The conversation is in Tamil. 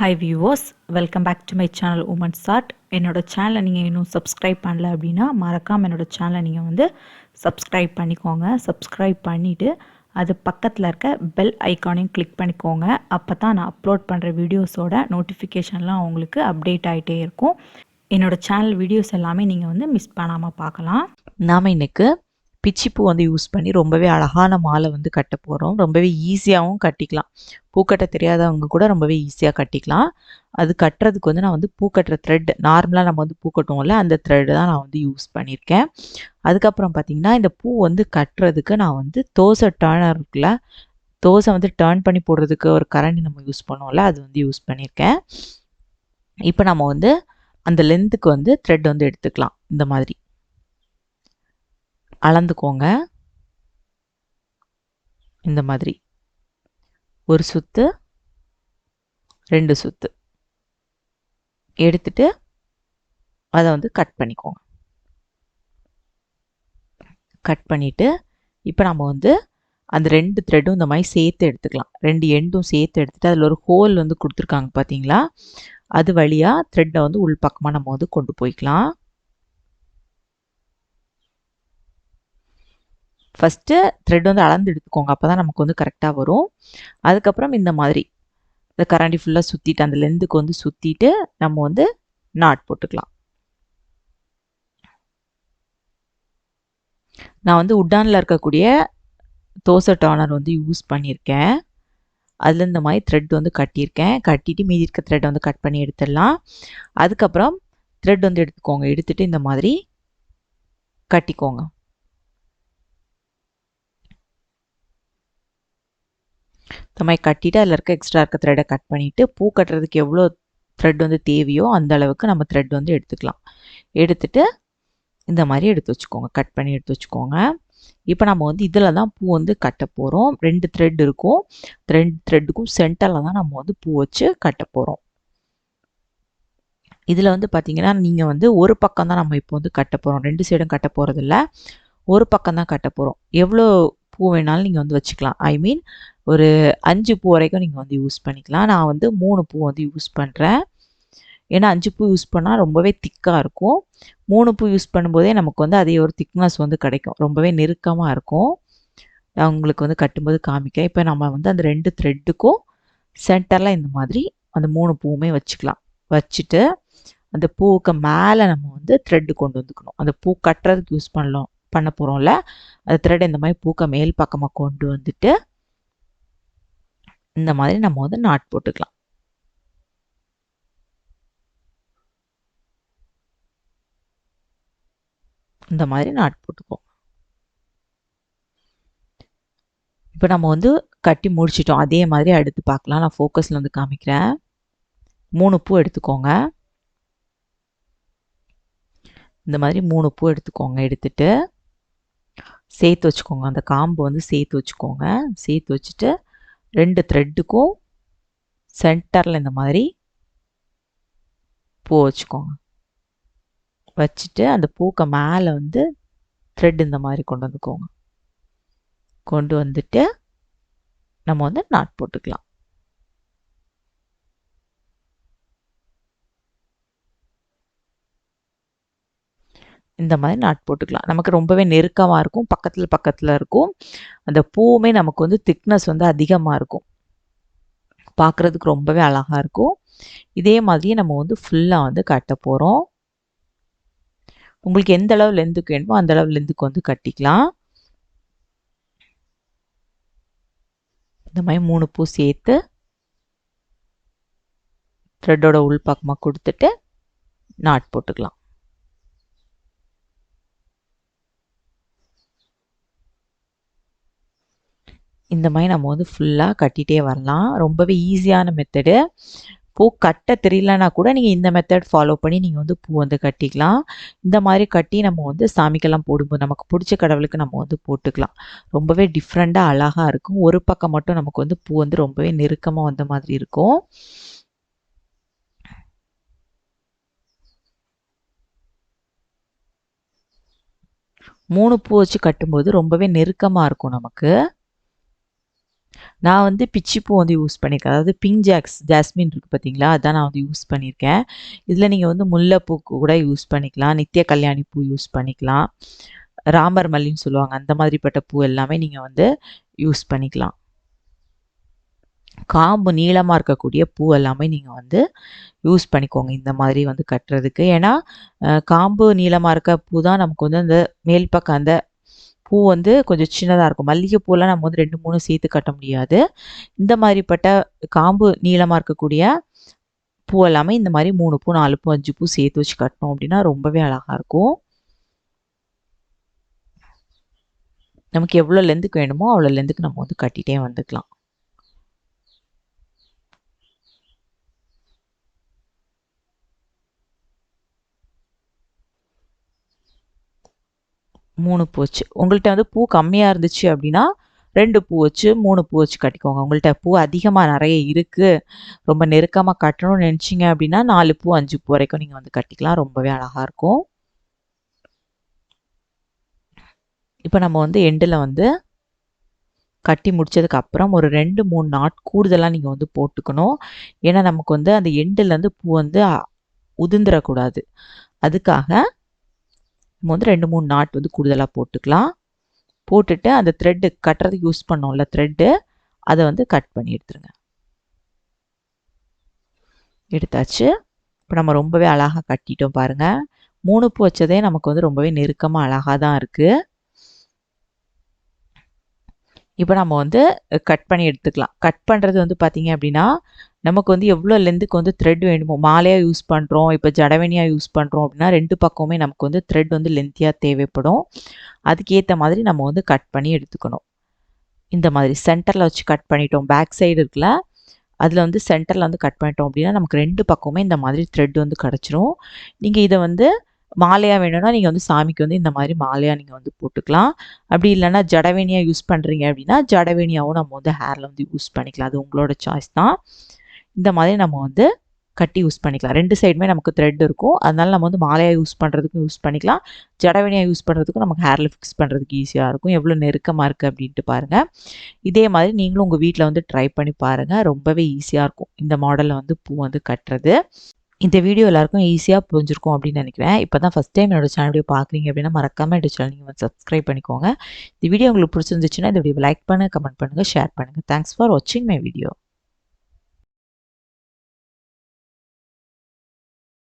Hi viewers, welcome back to my channel womensart. என்னோடய சேனலை நீங்கள் இன்னும் சப்ஸ்கிரைப் பண்ணல அப்படின்னா மறக்காமல் என்னோடய சேனலை நீங்கள் வந்து சப்ஸ்கிரைப் பண்ணிக்கோங்க. சப்ஸ்கிரைப் பண்ணிவிட்டு அது பக்கத்தில் இருக்க பெல் ஐக்கானையும் கிளிக் பண்ணிக்கோங்க. அப்போ தான் நான் அப்லோட் பண்ணுற வீடியோஸோட நோட்டிஃபிகேஷன்லாம் உங்களுக்கு அப்டேட் ஆகிட்டே இருக்கும். என்னோடய சேனல் வீடியோஸ் எல்லாமே நீங்கள் வந்து மிஸ் பண்ணாமல் பார்க்கலாம். நாம் இன்றைக்கு பிச்சிப்பூ வந்து யூஸ் பண்ணி ரொம்பவே அழகான மாலை வந்து கட்ட போகிறோம். ரொம்பவே ஈஸியாகவும் கட்டிக்கலாம். பூக்கட்ட தெரியாதவங்க கூட ரொம்பவே ஈஸியாக கட்டிக்கலாம். அது கட்டுறதுக்கு வந்து நான் வந்து பூக்கட்டுற த்ரெட், நார்மலாக நம்ம வந்து பூ கட்டுவோம்ல, அந்த த்ரெட்டு தான் நான் வந்து யூஸ் பண்ணியிருக்கேன். அதுக்கப்புறம் பார்த்திங்கன்னா, இந்த பூ வந்து கட்டுறதுக்கு நான் வந்து தோசை டர்னர் இருக்குல்ல, தோசை வந்து டர்ன் பண்ணி போடுறதுக்கு ஒரு கரண்டி நம்ம யூஸ் பண்ணுவோம்ல, அது வந்து யூஸ் பண்ணியிருக்கேன். இப்போ நம்ம வந்து அந்த லென்த்துக்கு வந்து த்ரெட் வந்து எடுத்துக்கலாம். இந்த மாதிரி அளந்துக்கோங்க. இந்த மாதிரி ஒரு சுத்து, 2 சுத்து எடுத்துட்டு அதை வந்து கட் பண்ணிக்கோங்க. கட் பண்ணிவிட்டு இப்போ நம்ம வந்து அந்த 2 த்ரெட்டும் இந்த மாதிரி சேர்த்து எடுத்துக்கலாம். 2 எண்டும் சேர்த்து எடுத்துகிட்டு அதில் ஒரு ஹோல் வந்து கொடுத்துருக்காங்க பார்த்தீங்களா, அது வழியாக த்ரெட்டை வந்து உள்பக்கமாக நம்ம வந்து கொண்டு போய்க்கலாம். ஃபஸ்ட்டு த்ரெட் வந்து அளந்து எடுத்துக்கோங்க, அப்போ தான் நமக்கு வந்து கரெக்டாக வரும். அதுக்கப்புறம் இந்த மாதிரி இந்த கரண்டி ஃபுல்லாக சுற்றிட்டு அந்த லென்த்துக்கு வந்து சுற்றிட்டு நம்ம வந்து நாட் போட்டுக்கலாம். நான் வந்து உட்டானில் இருக்கக்கூடிய தோசை டர்னர் வந்து யூஸ் பண்ணியிருக்கேன். அதில் இந்த மாதிரி த்ரெட் வந்து கட்டியிருக்கேன். கட்டிட்டு மீதி இருக்க த்ரெட் வந்து கட் பண்ணி எடுத்துடலாம். அதுக்கப்புறம் த்ரெட் வந்து எடுத்துக்கோங்க. எடுத்துகிட்டு இந்த மாதிரி கட்டிக்கோங்க. இந்த மாதிரி கட்டிட்டு அதில் இருக்க எக்ஸ்ட்ரா இருக்க த்ரெட்டை கட் பண்ணிவிட்டு பூ கட்டுறதுக்கு எவ்வளோ த்ரெட் வந்து தேவையோ அந்த அளவுக்கு நம்ம த்ரெட் வந்து எடுத்துக்கலாம். எடுத்துட்டு இந்த மாதிரி எடுத்து வச்சுக்கோங்க. கட் பண்ணி எடுத்து வச்சுக்கோங்க. இப்போ நம்ம வந்து இதில் தான் பூ வந்து கட்ட போகிறோம். 2 த்ரெட் இருக்கும். 2 த்ரெட்டுக்கும் சென்டரில் தான் நம்ம வந்து பூ வச்சு கட்ட போகிறோம். இதில் வந்து பார்த்திங்கன்னா நீங்கள் வந்து ஒரு பக்கம் தான் நம்ம இப்போ வந்து கட்ட போகிறோம். 2 சைடும் கட்ட போகிறதில்ல, ஒரு பக்கம் தான் கட்ட போகிறோம். எவ்வளோ பூ வேணாலும் நீங்கள் வந்து வச்சுக்கலாம். ஐ மீன் ஒரு 5 பூ வரைக்கும் நீங்கள் வந்து யூஸ் பண்ணிக்கலாம். நான் வந்து 3 பூ வந்து யூஸ் பண்ணுறேன். ஏன்னா 5 பூ யூஸ் பண்ணால் ரொம்பவே திக்காக இருக்கும். 3 பூ யூஸ் பண்ணும்போதே நமக்கு வந்து அதே ஒரு திக்னஸ் வந்து கிடைக்கும். ரொம்பவே நெருக்கமாக இருக்கும். நான் உங்களுக்கு வந்து கட்டும்போது காமிக்கிறேன். இப்போ நம்ம வந்து அந்த 2 த்ரெட்டுக்கும் சென்டரில் இந்த மாதிரி அந்த 3 பூவுமே வச்சுக்கலாம். வச்சுட்டு அந்த பூவுக்கு மேலே நம்ம வந்து த்ரெட்டு கொண்டு வந்துக்கணும். அந்த பூ கட்டுறதுக்கு யூஸ் பண்ண போகிறோம்ல, அந்த த்ரெட் இந்த மாதிரி பூக்க மேல் பக்கமாக கொண்டு வந்துட்டு இந்த மாதிரி நம்ம வந்து நாட் போட்டுக்கலாம். இந்த மாதிரி நாட் போட்டுப்போம். இப்போ நம்ம வந்து கட்டி முடிச்சிட்டோம். அதே மாதிரி அடுத்து பார்க்கலாம். நான் ஃபோக்கஸில் வந்து காமிக்கிறேன். 3 பூ எடுத்துக்கோங்க. இந்த மாதிரி 3 பூ எடுத்துக்கோங்க. எடுத்துட்டு சேர்த்து வச்சுக்கோங்க. அந்த காம்பு வந்து சேர்த்து வச்சுக்கோங்க. சேர்த்து வச்சுட்டு 2 த்ரெட்டுக்கும் சென்டரில் இந்த மாதிரி பூ வச்சுக்கோங்க. வச்சுட்டு அந்த பூக்கு மேலே வந்து த்ரெட் இந்த மாதிரி கொண்டு வந்துக்கோங்க. கொண்டு வந்துட்டு நம்ம வந்து நாட் போட்டுக்கலாம். இந்த மாதிரி நாட் போட்டுக்கலாம். நமக்கு ரொம்பவே நெருக்கமாக இருக்கும். பக்கத்தில் இருக்கும். அந்த பூவுமே நமக்கு வந்து திக்னஸ் வந்து அதிகமாக இருக்கும். பார்க்குறதுக்கு ரொம்பவே அழகாக இருக்கும். இதே மாதிரியே நம்ம வந்து ஃபுல்லாக வந்து கட்ட போகிறோம். உங்களுக்கு எந்த அளவு லென்த்துக்கு வேணுமோ அந்த அளவு லென்த்துக்கு வந்து கட்டிக்கலாம். இந்த மாதிரி 3 பூ சேர்த்து த்ரெட்டோட உள்பக்கமாக கொடுத்துட்டு நாட் போட்டுக்கலாம். இந்த மாதிரி நம்ம வந்து ஃபுல்லாக கட்டிகிட்டே வரலாம். ரொம்பவே ஈஸியான மெத்தடு. பூ கட்ட தெரியலனா கூட நீங்கள் இந்த மெத்தட் ஃபாலோ பண்ணி நீங்கள் வந்து பூ வந்து கட்டிக்கலாம். இந்த மாதிரி கட்டி நம்ம வந்து சாமிக்கெல்லாம் போடும்போது நமக்கு பிடிச்ச கடவுளுக்கு நம்ம வந்து போட்டுக்கலாம். ரொம்பவே டிஃப்ரெண்ட்டாக அழகாக இருக்கும். ஒரு பக்கம் மட்டும் நமக்கு வந்து பூ வந்து ரொம்பவே நெருக்கமாக வந்த மாதிரி இருக்கும். மூணு பூ வச்சு கட்டும்போது ரொம்பவே நெருக்கமாக இருக்கும் நமக்கு. நான் வந்து பிச்சிப்பூ வந்து யூஸ் பண்ணியிருக்கேன். அதாவது பிங்க் ஜாஸ்மின் இருக்குது பார்த்தீங்களா, அதான் நான் வந்து யூஸ் பண்ணியிருக்கேன். இதில் நீங்கள் வந்து முல்லைப்பூ கூட யூஸ் பண்ணிக்கலாம், நித்திய கல்யாணி பூ யூஸ் பண்ணிக்கலாம், ராமர் மல்லின்னு சொல்லுவாங்க, அந்த மாதிரிப்பட்ட பூ எல்லாமே நீங்கள் வந்து யூஸ் பண்ணிக்கலாம். காம்பு நீளமாக இருக்கக்கூடிய பூ எல்லாமே நீங்கள் வந்து யூஸ் பண்ணிக்கோங்க இந்த மாதிரி வந்து கட்டுறதுக்கு. ஏன்னா காம்பு நீளமாக இருக்க பூ தான் நமக்கு வந்து அந்த மேல் பக்கம் அந்த பூ வந்து கொஞ்சம் சின்னதாக இருக்கும். மல்லிகைப்பூலாம் நம்ம வந்து 2, 3 சேர்த்து கட்ட முடியாது. இந்த மாதிரிப்பட்ட காம்பு நீளமாக இருக்கக்கூடிய பூ எல்லாமே இந்த மாதிரி 3 பூ, 4 பூ, 5 பூ சேர்த்து வச்சு கட்டணும் அப்படின்னா ரொம்பவே அழகாக இருக்கும். நமக்கு எவ்வளோ லென்த்துக்கு வேணுமோ அவ்வளோ லென்த்துக்கு நம்ம வந்து கட்டிகிட்டே வந்துக்கலாம். மூணு பூ வச்சு உங்கள்கிட்ட வந்து பூ கம்மியாக இருந்துச்சு அப்படின்னா 2 பூ வச்சு 3 பூ வச்சு கட்டிக்கோங்க. உங்கள்கிட்ட பூ அதிகமாக நிறைய இருக்குது, ரொம்ப நெருக்கமாக கட்டணும்னு நினச்சிங்க அப்படின்னா 4 பூ 5 பூ வரைக்கும் நீங்கள் வந்து கட்டிக்கலாம். ரொம்பவே அழகாக இருக்கும். இப்போ நம்ம வந்து எண்டில் வந்து கட்டி முடிச்சதுக்கு அப்புறம் ஒரு 2, 3 நாட் கூடுதலாக நீங்கள் வந்து போட்டுக்கணும். ஏன்னா நமக்கு வந்து அந்த எண்டிலேருந்து பூ வந்து உதிர்ந்துடக்கூடாது. அதுக்காக நம்ம வந்து 2, 3 நாட் வந்து கூடுதலாக போட்டுக்கலாம். போட்டுட்டு அந்த த்ரெட்டு கட்டுறதுக்கு யூஸ் பண்ணோம்ல த்ரெட்டு, அதை வந்து கட் பண்ணி எடுத்துருங்க. எடுத்தாச்சு. இப்போ நம்ம ரொம்பவே அழகாக கட்டிட்டோம் பாருங்கள். 3 பூ வச்சதே நமக்கு வந்து ரொம்பவே நெருக்கமாக அழகாக தான் இருக்குது. இப்போ நம்ம வந்து கட் பண்ணி எடுத்துக்கலாம். கட் பண்ணுறது வந்து பார்த்திங்க அப்படின்னா நமக்கு வந்து எவ்வளோ லென்த்துக்கு வந்து த்ரெட் வேணுமோ, மாலையாக யூஸ் பண்ணுறோம், இப்போ ஜடவெனியாக யூஸ் பண்ணுறோம் அப்படின்னா 2 பக்கமுமே நமக்கு வந்து த்ரெட் வந்து லென்த்தியாக தேவைப்படும். அதுக்கேற்ற மாதிரி நம்ம வந்து கட் பண்ணி எடுத்துக்கணும். இந்த மாதிரி சென்டரில் வச்சு கட் பண்ணிட்டோம். பேக் சைடு இருக்குல்ல, அதில் வந்து சென்டரில் வந்து கட் பண்ணிட்டோம் அப்படின்னா நமக்கு 2 பக்கமுமே இந்த மாதிரி த்ரெட் வந்து கிடச்சிரும். நீங்கள் இதை வந்து மாலையாக வேணும்னா நீங்கள் வந்து சாமிக்கு வந்து இந்த மாதிரி மாலையாக நீங்கள் வந்து போட்டுக்கலாம். அப்படி இல்லைன்னா ஜடவேணியாக யூஸ் பண்ணுறீங்க அப்படின்னா ஜடவேணியாகவும் நம்ம வந்து ஹேரில் வந்து யூஸ் பண்ணிக்கலாம். அது உங்களோட சாய்ஸ் தான். இந்த மாதிரி நம்ம வந்து கட்டி யூஸ் பண்ணிக்கலாம். 2 சைடுமே நமக்கு த்ரெட் இருக்கும். அதனால நம்ம வந்து மாலையாக யூஸ் பண்ணுறதுக்கும் யூஸ் பண்ணிக்கலாம், ஜடவேணியாக யூஸ் பண்ணுறதுக்கும் நமக்கு ஹேரில் ஃபிக்ஸ் பண்ணுறதுக்கு ஈஸியாக இருக்கும். எவ்வளோ நெருக்கமாக இருக்குது அப்படின்ட்டு பாருங்கள். இதே மாதிரி நீங்களும் உங்கள் வீட்டில் வந்து ட்ரை பண்ணி பாருங்கள். ரொம்பவே ஈஸியாக இருக்கும் இந்த மாடலில் வந்து பூ வந்து கட்டுறது. இந்த வீடியோ எல்லாருக்கும் ஈஸியாக புரிஞ்சிருக்கும் அப்படின்னு நினைக்கிறேன். இப்போ தான் ஃபஸ்ட் டைம் என்னோட சேனல் வீடியோ பார்க்குறீங்க அப்படின்னா மறக்காமல் என்னோட சேனல் நீங்கள் வந்து சப்ஸ்கிரைப் பண்ணிக்கோங்க. இந்த வீடியோ உங்களுக்கு பிடிச்சிருந்துச்சுன்னா இந்த வீடியோ லைக் பண்ணுங்கள், கமெண்ட் பண்ணுங்கள், ஷேர் பண்ணுங்கள். தேங்க்ஸ் ஃபார் வாட்சிங் மை வீடியோ.